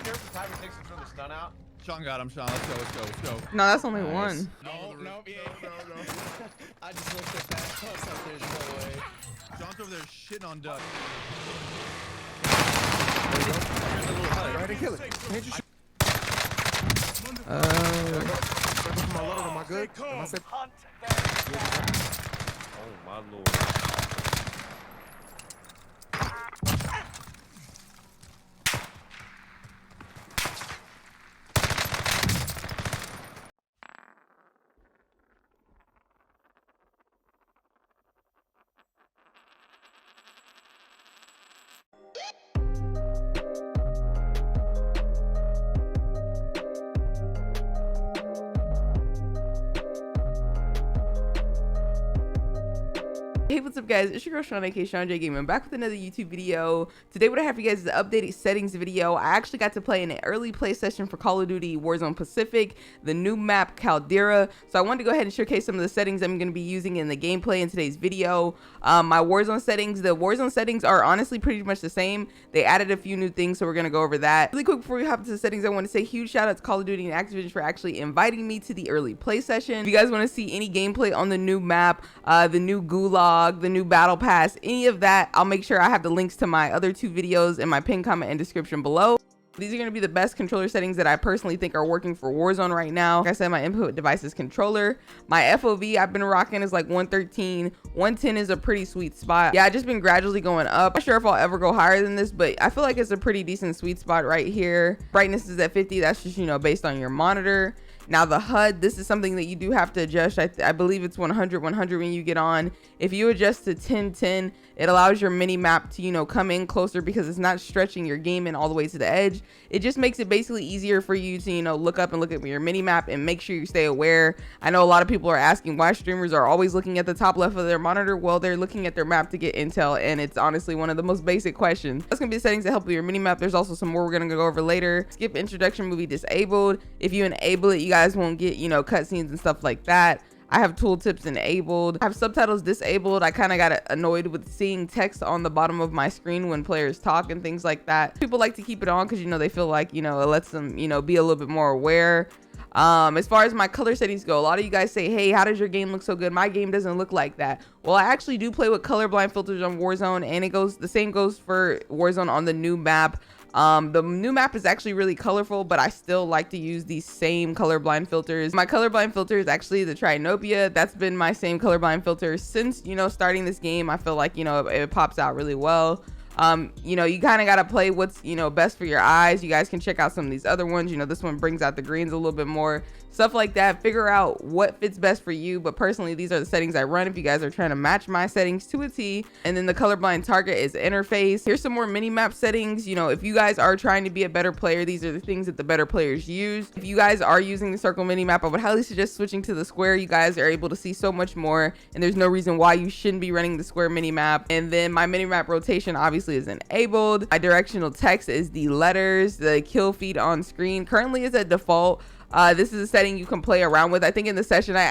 care if the timer takes him from the stun out? Shawn got him, Shawn. Let's go. No, that's only one. No. I just looked at that. I was like, there's no way. Shawn's over there shitting on Duck. Right and kill it. Can't you shoot? Am I good? Am I set? Oh my lord. Hey, what's up guys, it's your girl Shawna, aka ShawnJ Gaming, back with another YouTube video. Today what I have for you guys is the updated settings video. I actually got to play in an early play session for Call of Duty Warzone Pacific, the new map Caldera. So I wanted to go ahead and showcase some of the settings I'm going to be using in the gameplay in today's video. My Warzone settings, the Warzone settings are honestly pretty much the same. They added a few new things, so we're going to go over that. Really quick before we hop into the settings, I want to say huge shout out to Call of Duty and Activision for actually inviting me to the early play session. If you guys want to see any gameplay on the new map, the new gulag, the new battle pass, any of that, I'll make sure I have the links to my other two videos in my pinned comment and description below. These are going to be the best controller settings that I personally think are working for Warzone right now. Like I said, my input device is controller. My FOV I've been rocking is like 113. 110 is a pretty sweet spot. Yeah, I've just been gradually going up. I'm not sure if I'll ever go higher than this, but I feel like it's a pretty decent sweet spot right here. Brightness is at 50. That's just, you know, based on your monitor. Now the HUD, this is something that you do have to adjust. I believe it's 100 when you get on. If you adjust to 1010, it allows your mini map to, you know, come in closer because it's not stretching your game in all the way to the edge. It just makes it basically easier for you to, you know, look up and look at your mini map and make sure you stay aware. I know a lot of people are asking why streamers are always looking at the top left of their monitor. Well, they're looking at their map to get intel, and it's honestly one of the most basic questions. That's gonna be the settings that help with your mini map. There's also some more we're gonna go over later. Skip introduction movie disabled. If you enable it, you guys won't get, you know, cutscenes and stuff like that. I have tooltips enabled. I have subtitles disabled. I kind of got annoyed with seeing text on the bottom of my screen when players talk and things like that. People like to keep it on because, you know, they feel like, you know, it lets them, you know, be a little bit more aware. As far as my color settings go, a lot of you guys say, hey, how does your game look so good? My game doesn't look like that. Well, I actually do play with colorblind filters on Warzone, and the same goes for Warzone on the new map. The new map is actually really colorful, but I still like to use these same colorblind filters. My colorblind filter is actually the Trinopia. That's been my same colorblind filter since, you know, starting this game. I feel like, you know, it pops out really well. You know, you kind of got to play what's, you know, best for your eyes. You guys can check out some of these other ones. You know, this one brings out the greens a little bit more, stuff like that. Figure out what fits best for you. But personally, these are the settings I run if you guys are trying to match my settings to a T. And then the colorblind target is interface. Here's some more mini map settings. You know, if you guys are trying to be a better player, these are the things that the better players use. If you guys are using the circle mini map, I would highly suggest switching to the square. You guys are able to see so much more, and there's no reason why you shouldn't be running the square mini map. And then my mini map rotation obviously is enabled. My directional text is the letters. The kill feed on screen currently is at default. This is a setting you can play around with. I think in the session I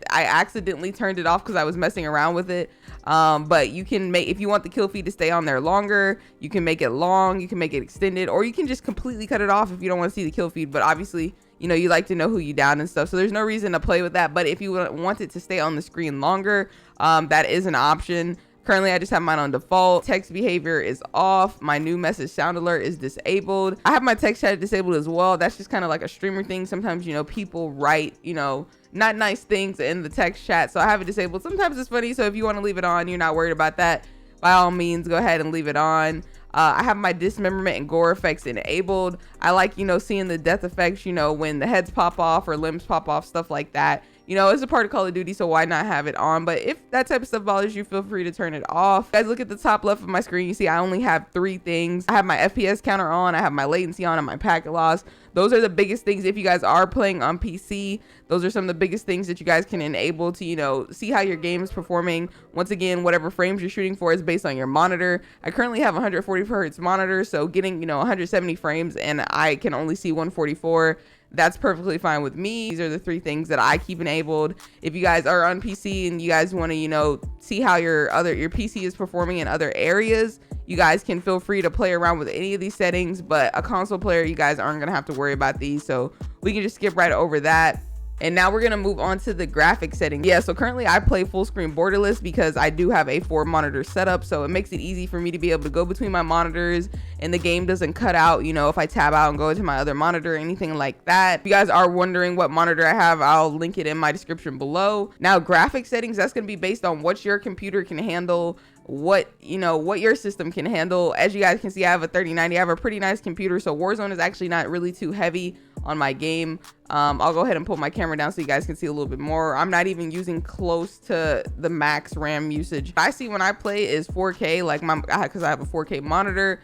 accidentally turned it off because I was messing around with it. But you can make, if you want the kill feed to stay on there longer, you can make it long, you can make it extended, or you can just completely cut it off if you don't want to see the kill feed. But obviously, you know, you like to know who you down and stuff, so there's no reason to play with that. But if you want it to stay on the screen longer, that is an option. Currently, I just have mine on default. Text behavior is off. My new message sound alert is disabled. I have my text chat disabled as well. That's just kind of like a streamer thing. Sometimes, you know, people write, you know, not nice things in the text chat, so I have it disabled. Sometimes it's funny, so if you want to leave it on, you're not worried about that, by all means, go ahead and leave it on. I have my dismemberment and gore effects enabled. I like, you know, seeing the death effects, you know, when the heads pop off or limbs pop off, stuff like that. You know, it's a part of Call of Duty, so why not have it on? But if that type of stuff bothers you, feel free to turn it off. Guys, look at the top left of my screen. You see I only have 3 things. I have my FPS counter on, I have my latency on, and my packet loss. Those are the biggest things. If you guys are playing on PC, those are some of the biggest things that you guys can enable to, you know, see how your game is performing. Once again, whatever frames you're shooting for is based on your monitor. I currently have 144 Hz monitor, so getting, you know, 170 frames and I can only see 144. That's perfectly fine with me. These are the 3 things that I keep enabled. If you guys are on PC and you guys want to, you know, see how your PC is performing in other areas, You guys can feel free to play around with any of these settings, but a console player, you guys aren't gonna have to worry about these, so we can just skip right over that. And now we're gonna move on to the graphic settings. Yeah, so currently I play full screen borderless because I do have a 4 monitor setup, so it makes it easy for me to be able to go between my monitors and the game doesn't cut out, you know, if I tab out and go into my other monitor or anything like that. If you guys are wondering what monitor I have, I'll link it in my description below. Now, graphic settings, that's gonna be based on what your computer can handle, what your system can handle. As you guys can see, I have a 3090. I have a pretty nice computer, so Warzone is actually not really too heavy on my game. I'll go ahead and pull my camera down so you guys can see a little bit more. I'm not even using close to the max RAM usage I see when I play is 4K, like because I have a 4K monitor.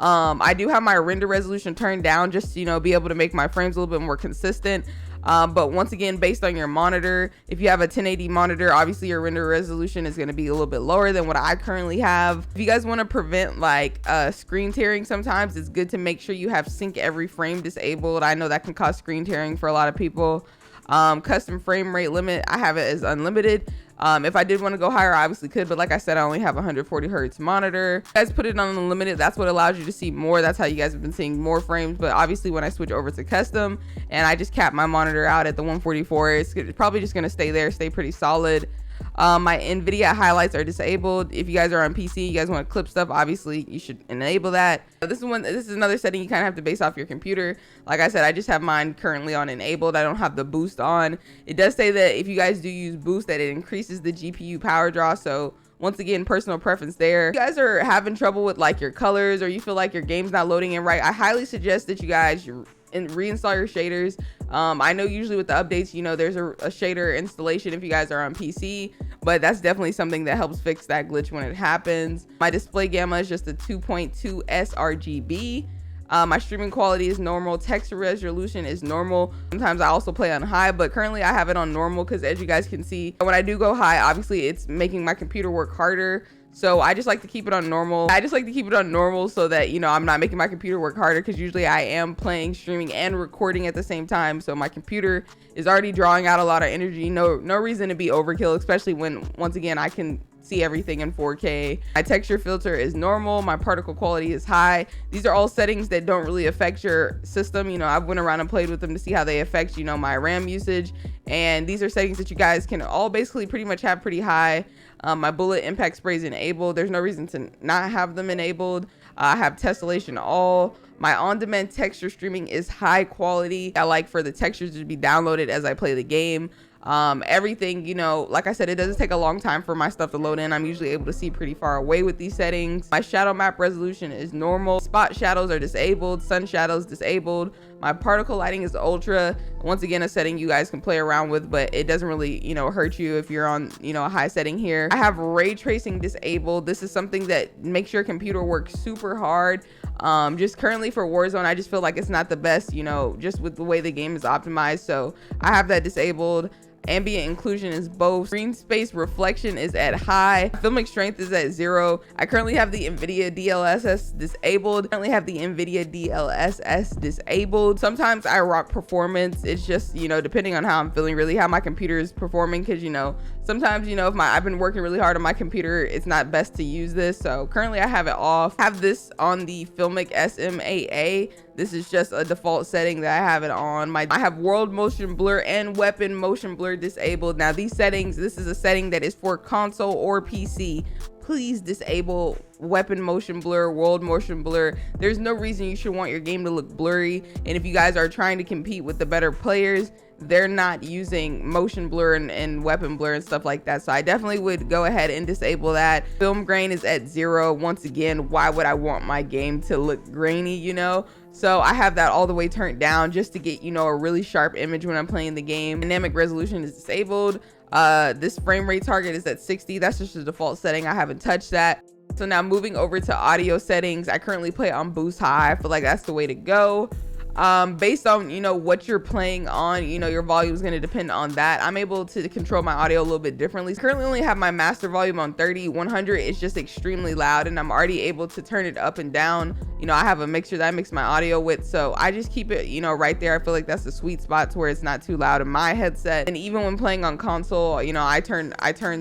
I do have my render resolution turned down just to, you know, be able to make my frames a little bit more consistent. But once again, based on your monitor, if you have a 1080 monitor, obviously your render resolution is going to be a little bit lower than what I currently have. If you guys want to prevent like screen tearing, sometimes it's good to make sure you have sync every frame disabled. I know that can cause screen tearing for a lot of people. Custom frame rate limit, I have it as unlimited. If I did want to go higher, I obviously could, but like I said, I only have a 140 hertz monitor. You guys put it on unlimited, that's what allows you to see more. That's how you guys have been seeing more frames. But obviously when I switch over to custom and I just cap my monitor out at the 144, it's probably just going to stay there, stay pretty solid. My NVIDIA highlights are disabled. If you guys are on PC, you guys want to clip stuff, obviously you should enable that. This is another setting you kind of have to base off your computer. Like I said, I just have mine currently on enabled. I don't have the boost on. It does say that if you guys do use boost, that it increases the GPU power draw. So once again, personal preference there. If you guys are having trouble with like your colors, or you feel like your game's not loading in right, I highly suggest that you guys reinstall your shaders. I know usually with the updates, you know, there's a shader installation if you guys are on PC, but that's definitely something that helps fix that glitch when it happens. My display gamma is just a 2.2 sRGB. My streaming quality is normal. Texture resolution is normal. Sometimes I also play on high, but currently I have it on normal because, as you guys can see, when I do go high, obviously it's making my computer work harder. So I just like to keep it on normal. So that, you know, I'm not making my computer work harder, because usually I am playing, streaming, and recording at the same time. So my computer is already drawing out a lot of energy. No reason to be overkill, especially when, once again, I can see everything in 4K. My texture filter is normal. My particle quality is high. These are all settings that don't really affect your system. You know, I've went around and played with them to see how they affect, you know, my RAM usage. And these are settings that you guys can all basically pretty much have pretty high. My bullet impact spray is enabled. There's no reason to not have them enabled. I have tessellation all. My on-demand texture streaming is high quality. I like for the textures to be downloaded as I play the game. Everything, you know, like I said, it doesn't take a long time for my stuff to load in. I'm usually able to see pretty far away with these settings. My shadow map resolution is normal. Spot shadows are disabled. Sun shadows disabled. My particle lighting is ultra. Once again, a setting you guys can play around with, but it doesn't really, you know, hurt you if you're on, you know, a high setting here. I have ray tracing disabled. This is something that makes your computer work super hard. Just currently for Warzone, I just feel like it's not the best, you know, just with the way the game is optimized. So I have that disabled. Ambient inclusion is both. Screen space reflection is at high. Filmic strength is at 0. I currently have the NVIDIA DLSS disabled. Sometimes I rock performance. It's just, you know, depending on how I'm feeling, really how my computer is performing, because, you know, sometimes, you know, if I've been working really hard on my computer, it's not best to use this. So currently I have it off. I have this on the Filmic SMAA. This is just a default setting that I have it on. I have world motion blur and weapon motion blur disabled. Now these settings, this is a setting that is for console or PC. Please disable weapon motion blur, world motion blur. There's no reason you should want your game to look blurry. And if you guys are trying to compete with the better players, they're not using motion blur and weapon blur and stuff like that. So I definitely would go ahead and disable that. Film grain is at 0. Once again, why would I want my game to look grainy, you know? So I have that all the way turned down just to get, you know, a really sharp image when I'm playing the game. Dynamic resolution is disabled. This frame rate target is at 60. That's just a default setting. I haven't touched that. So now moving over to audio settings, I currently play on boost high. I feel like that's the way to go. Based on, you know, what you're playing on, you know, your volume is going to depend on that. I'm able to control my audio a little bit differently. Currently only have my master volume on 30. 100 is just extremely loud, and I'm already able to turn it up and down. You know, I have a mixer that I mix my audio with, so I just keep it, you know, right there. I feel like that's the sweet spot to where it's not too loud in my headset. And even when playing on console, you know, I turn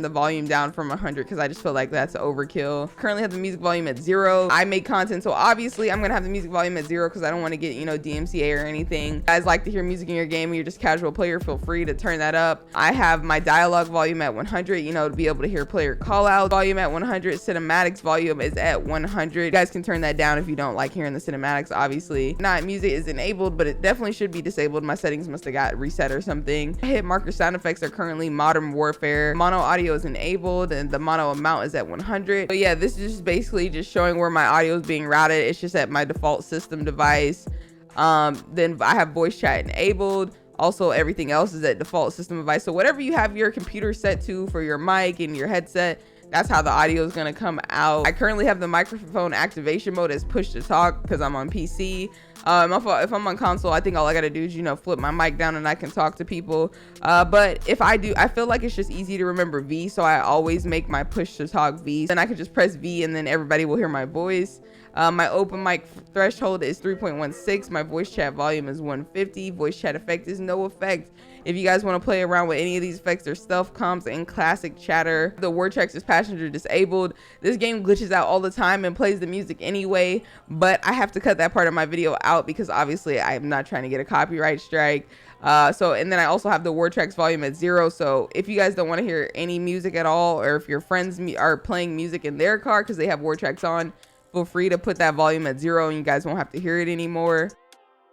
the volume down from 100 because I just feel like that's overkill. Currently have the music volume at 0. I make content, so obviously I'm gonna have the music volume at 0 because I don't want to get, you know, DMCA or anything. You guys like to hear music in your game and you're just casual player, feel free to turn that up. I have my dialogue volume at 100, you know, to be able to hear player call out. Volume at 100. Cinematics volume is at 100. You guys can turn that down if you don't like hearing the cinematics, obviously. Not music is enabled, but it definitely should be disabled. My settings must have got reset or something. Hit marker sound effects are currently Modern Warfare. Mono audio is enabled and the mono amount is at 100. But yeah, this is just basically just showing where my audio is being routed. It's just at my default system device. Then I have voice chat enabled. Also, everything else is at default system device. So whatever you have your computer set to for your mic and your headset, that's how the audio is going to come out. I currently have the microphone activation mode as push to talk because I'm on PC. If I'm on console, I think all I got to do is, you know, flip my mic down and I can talk to people. But if I do, I feel like it's just easy to remember V. So I always make my push to talk V. Then I can just press V and then everybody will hear my voice. My open mic threshold is 3.16. My voice chat volume is 150. Voice chat effect is no effect. If you guys want to play around with any of these effects, there's stealth comms and classic chatter. The word tracks is passenger disabled. This game glitches out all the time and plays the music anyway, but I have to cut that part of my video out because obviously I'm not trying to get a copyright strike. And then I also have the word tracks volume at 0. So if you guys don't want to hear any music at all, or if your friends are playing music in their car because they have word tracks on, feel free to put that volume at 0 and you guys won't have to hear it anymore.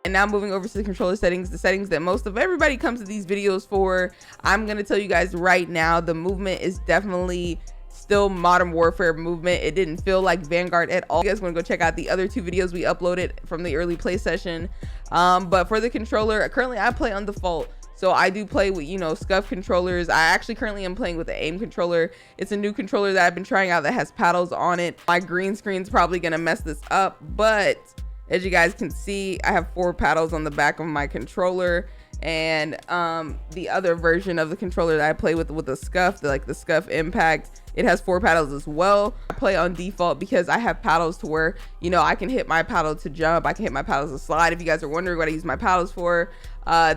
And now moving over to the controller settings, the settings that most of everybody comes to these videos for. I'm going to tell you guys right now, the movement is definitely still Modern Warfare movement. It didn't feel like Vanguard at all. You guys want to go check out the other 2 videos we uploaded from the early play session. But for the controller, currently I play on default. So I do play with, you know, scuff controllers. I actually currently am playing with the aim controller. It's a new controller that I've been trying out that has paddles on it. My green screen's probably going to mess this up, but as you guys can see, I have 4 paddles on the back of my controller, and the other version of the controller that I play with the scuff, the scuff impact, it has 4 paddles as well. I play on default because I have paddles to where, you know, I can hit my paddle to jump, I can hit my paddles to slide. If you guys are wondering what I use my paddles for,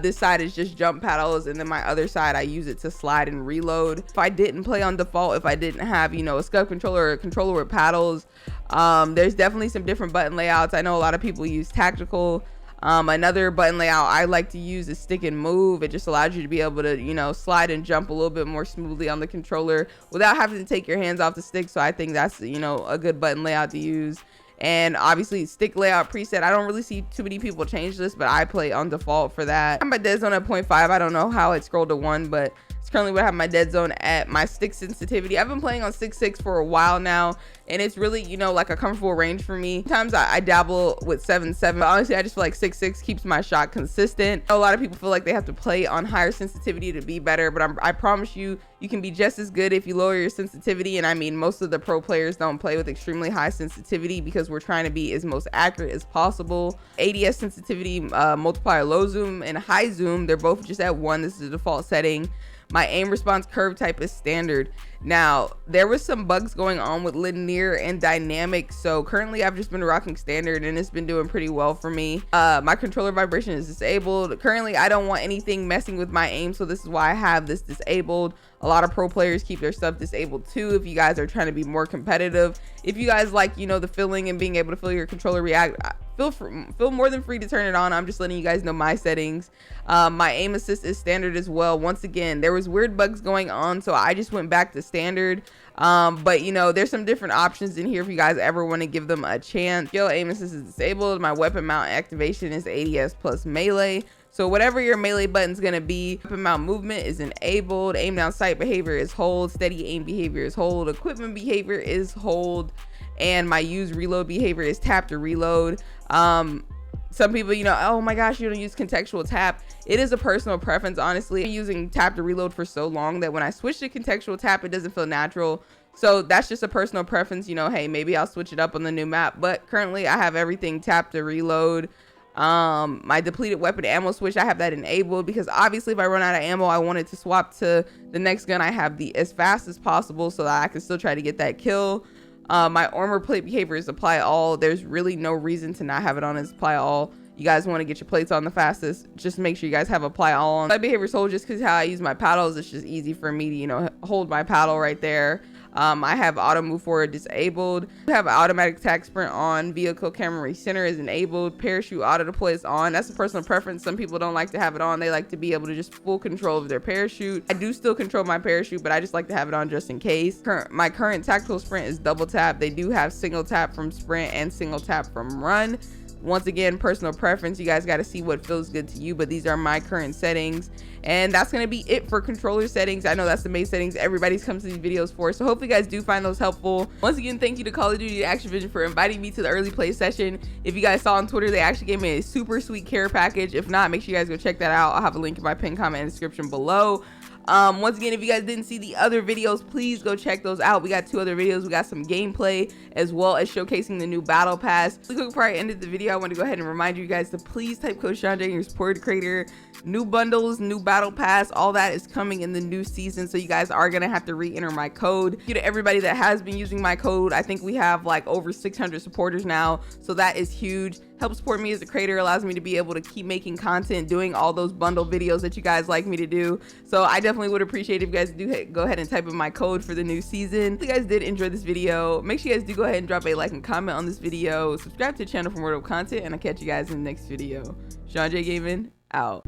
this side is just jump paddles, and then my other side I use it to slide and reload. If I didn't play on default, if I didn't have, you know, a scuff controller or a controller with paddles, there's definitely some different button layouts. I know a lot of people use tactical. Another button layout I like to use is stick and move. It just allows you to be able to, you know, slide and jump a little bit more smoothly on the controller without having to take your hands off the stick. So I think that's, you know, a good button layout to use. And obviously stick layout preset, I don't really see too many people change this, but I play on default for that. I'm at dead zone at 0.5. I don't know how it scrolled to 1, but it's currently what I have my dead zone at. My stick sensitivity, I've been playing on 6.6 for a while now, and it's really, you know, like a comfortable range for me. Sometimes I dabble with 7.7, but honestly I just feel like 6.6 keeps my shot consistent. A lot of people feel like they have to play on higher sensitivity to be better, but I promise you, you can be just as good if you lower your sensitivity. And I mean, most of the pro players don't play with extremely high sensitivity because we're trying to be as most accurate as possible. ADS sensitivity, multiplier low zoom and high zoom, they're both just at 1. This is the default setting. My aim response curve type is standard. Now, there was some bugs going on with linear and dynamic, so currently I've just been rocking standard and it's been doing pretty well for me. My controller vibration is disabled. Currently, I don't want anything messing with my aim, so this is why I have this disabled. A lot of pro players keep their stuff disabled too if you guys are trying to be more competitive. If you guys like, you know, the feeling and being able to feel your controller react, feel more than free to turn it on. I'm just letting you guys know my settings. My aim assist is standard as well. Once again, there was weird bugs going on, so I just went back to standard. But you know, there's some different options in here if you guys ever want to give them a chance. Skill aim assist is disabled. My weapon mount activation is ADS plus melee. So whatever your melee button's gonna be, weapon mount movement is enabled. Aim down sight behavior is hold. Steady aim behavior is hold. Equipment behavior is hold. And my use reload behavior is tap to reload. Some people, you know, oh my gosh, you don't use contextual tap. It is a personal preference, honestly. I'm using tap to reload for so long that when I switch to contextual tap, it doesn't feel natural. So that's just a personal preference, you know, hey, maybe I'll switch it up on the new map. But currently I have everything tap to reload. My depleted weapon ammo switch, I have that enabled because obviously if I run out of ammo, I want it to swap to the next gun I have as fast as possible so that I can still try to get that kill. My armor plate behavior is apply all. There's really no reason to not have it on as apply all. You guys want to get your plates on the fastest, just make sure you guys have apply all on. My behavior hold just because how I use my paddles, it's just easy for me to, you know, hold my paddle right there. I have auto move forward disabled. I have automatic attack sprint on. Vehicle camera recenter is enabled. Parachute auto deploy is on. That's a personal preference. Some people don't like to have it on. They like to be able to just full control of their parachute. I do still control my parachute, but I just like to have it on just in case. My current tactical sprint is double tap. They do have single tap from sprint and single tap from run. Once again, personal preference. You guys got to see what feels good to you, but these are my current settings, and that's going to be it for controller settings. I know that's the main settings everybody's comes to these videos for, so hopefully you guys do find those helpful. Once again, thank you to Call of Duty Activision for inviting me to the early play session. If you guys saw on Twitter, they actually gave me a super sweet care package. If not, make sure you guys go check that out. I'll have a link in my pinned comment and description below. Once again, if you guys didn't see the other videos, please go check those out. We got 2 other videos. We got some gameplay as well as showcasing the new battle pass. Really quick before I ended the video, I want to go ahead and remind you guys to please type code ShawnJ in your support creator. New bundles, new battle pass, all that is coming in the new season, so you guys are gonna have to re-enter my code. Thank you to everybody that has been using my code. I think we have like over 600 supporters now, so that is huge. Help support me as a creator, allows me to be able to keep making content, doing all those bundle videos that you guys like me to do. So I definitely would appreciate if you guys do go ahead and type in my code for the new season. If you guys did enjoy this video, make sure you guys do go ahead and drop a like and comment on this video. Subscribe to the channel for more dope content, and I'll catch you guys in the next video. ShawnJ Gaming out.